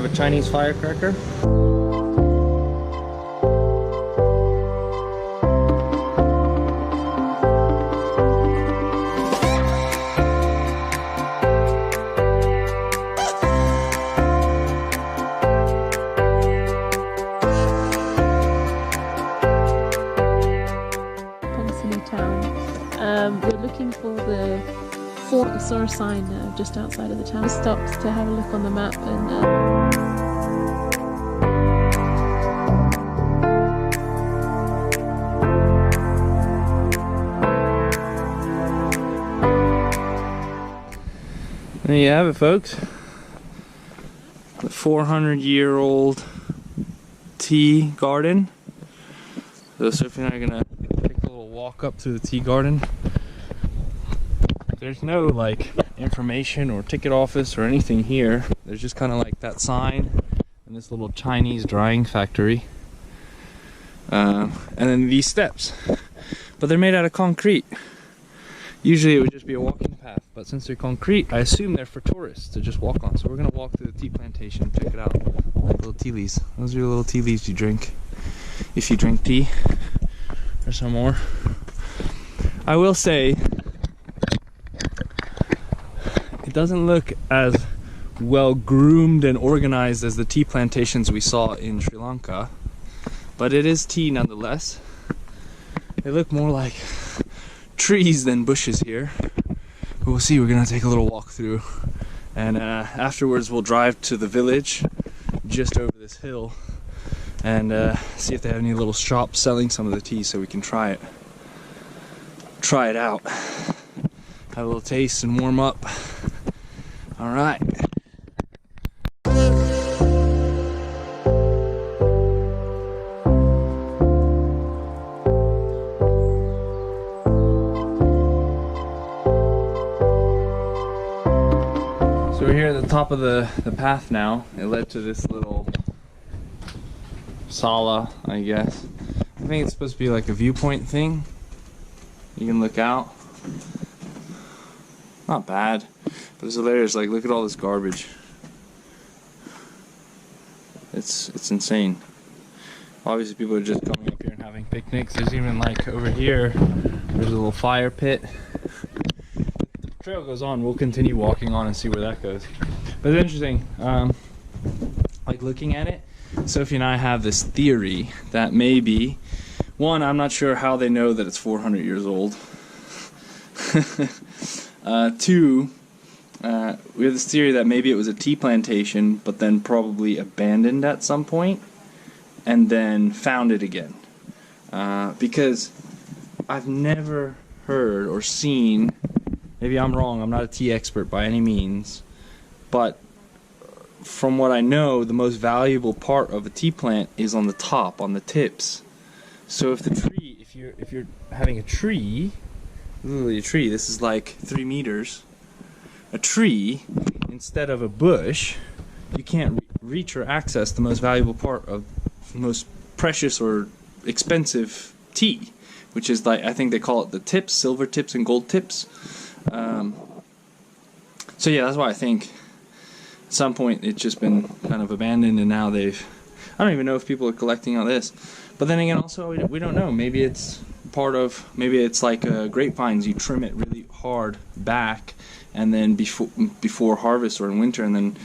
of a Chinese firecracker? Phongsali town. We're looking for the fort. We saw a sign just outside of the town. We stopped to have a look on the map and there you have it, folks. The 400-year-old tea garden. So Sophie and I are gonna take a little walk up to the tea garden. There's no like information or ticket office or anything here. There's just kind of like that sign and this little Chinese drying factory. And then these steps. But they're made out of concrete. Usually it would just be a walking path, but since they're concrete, I assume they're for tourists to just walk on. So we're gonna walk through the tea plantation, check it out. Like little tea leaves. Those are your little tea leaves you drink if you drink tea. There's some more. I will say, it doesn't look as well groomed and organized as the tea plantations we saw in Sri Lanka, but it is tea nonetheless. They look more like trees than bushes here. But we'll see. We're gonna take a little walk through, and afterwards we'll drive to the village just over this hill and see if they have any little shops selling some of the tea so we can try it out, have a little taste and warm up. All right. So we're here at the top of the path now. It led to this little sala, I guess. I think it's supposed to be like a viewpoint thing. You can look out. Not bad. But it's hilarious, like look at all this garbage. It's insane. Obviously people are just coming up here and having picnics. There's even like over here, there's a little fire pit. The trail goes on, we'll continue walking on and see where that goes. But it's interesting, like looking at it, Sophie and I have this theory that maybe, one, I'm not sure how they know that it's 400 years old. Two, we have this theory that maybe it was a tea plantation, but then probably abandoned at some point, and then founded again. Because I've never heard or seen, maybe I'm wrong, I'm not a tea expert by any means, but from what I know, the most valuable part of a tea plant is on the top, on the tips. So if the tree, if you're having a tree, literally a tree, this is like 3 meters, a tree instead of a bush, you can't reach or access the most valuable part of the most precious or expensive tea, which is like, I think they call it the tips, silver tips and gold tips. So yeah, that's why I think at some point it's just been kind of abandoned, and now they've, I don't even know if people are collecting all this. But then again, also we don't know, maybe it's part of, maybe it's like grapevines, you trim it really hard back and then before harvest or in winter, and then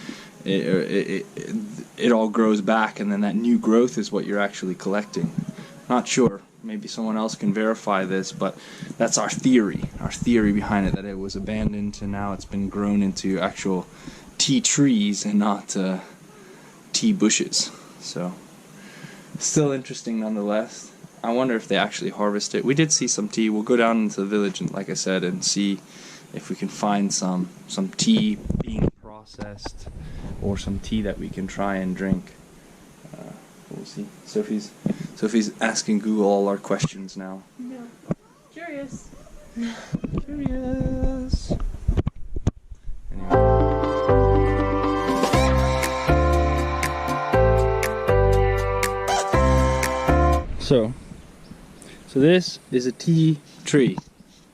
it all grows back, and then that new growth is what you're actually collecting. Not sure, maybe someone else can verify this, but that's our theory behind it, that it was abandoned and now it's been grown into actual tea trees and not tea bushes. So still interesting nonetheless. I wonder if they actually harvest it. We did see some tea. We'll go down into the village, and like I said, and see if we can find some tea being processed or some tea that we can try and drink. We'll see. Sophie's asking Google all our questions now. yeah. Curious. Curious. Anyway. So this is a tea tree,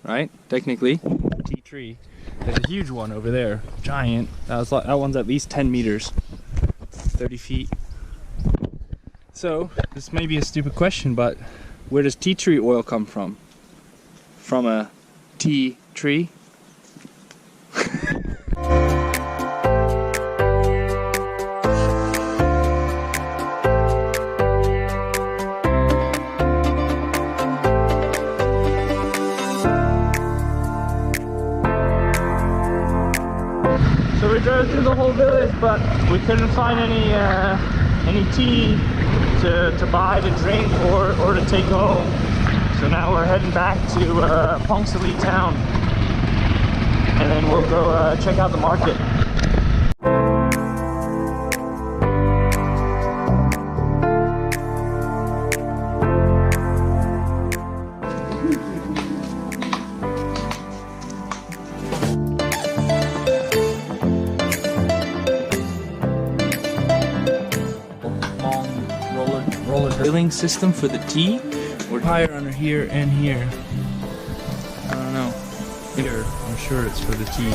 right? Technically, a tea tree. There's a huge one over there, giant. That one's at least 10 meters 30 feet. So, this may be a stupid question, but where does tea tree oil come from? From a tea tree? So we drove through the whole village, but we couldn't find any tea to buy, to drink, or to take home. So now we're heading back to Phongsali town, and then we'll go check out the market. Roller drilling system for the tea. We're higher under here and here. I don't know. Here, I'm sure it's for the tea.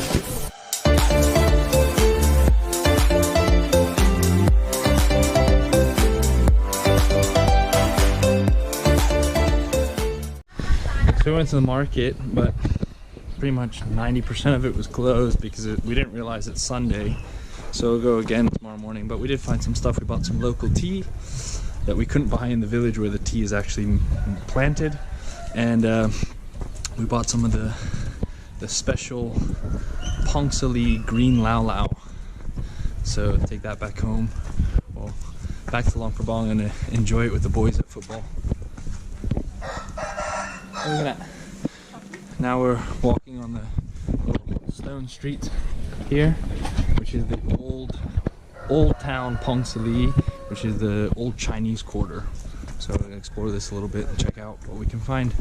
So we went to the market, but pretty much 90% of it was closed because we didn't realize it's Sunday. So we'll go again tomorrow morning, but we did find some stuff. We bought some local tea that we couldn't buy in the village where the tea is actually planted, and we bought some of the special Phongsali green Wearelao. So take that back home, well, back to Luang Prabang, and enjoy it with the boys at football. Look at that. Now we're walking on the little stone street here, which is the old town Phongsali, which is the old Chinese quarter. So we're gonna explore this a little bit and check out what we can find.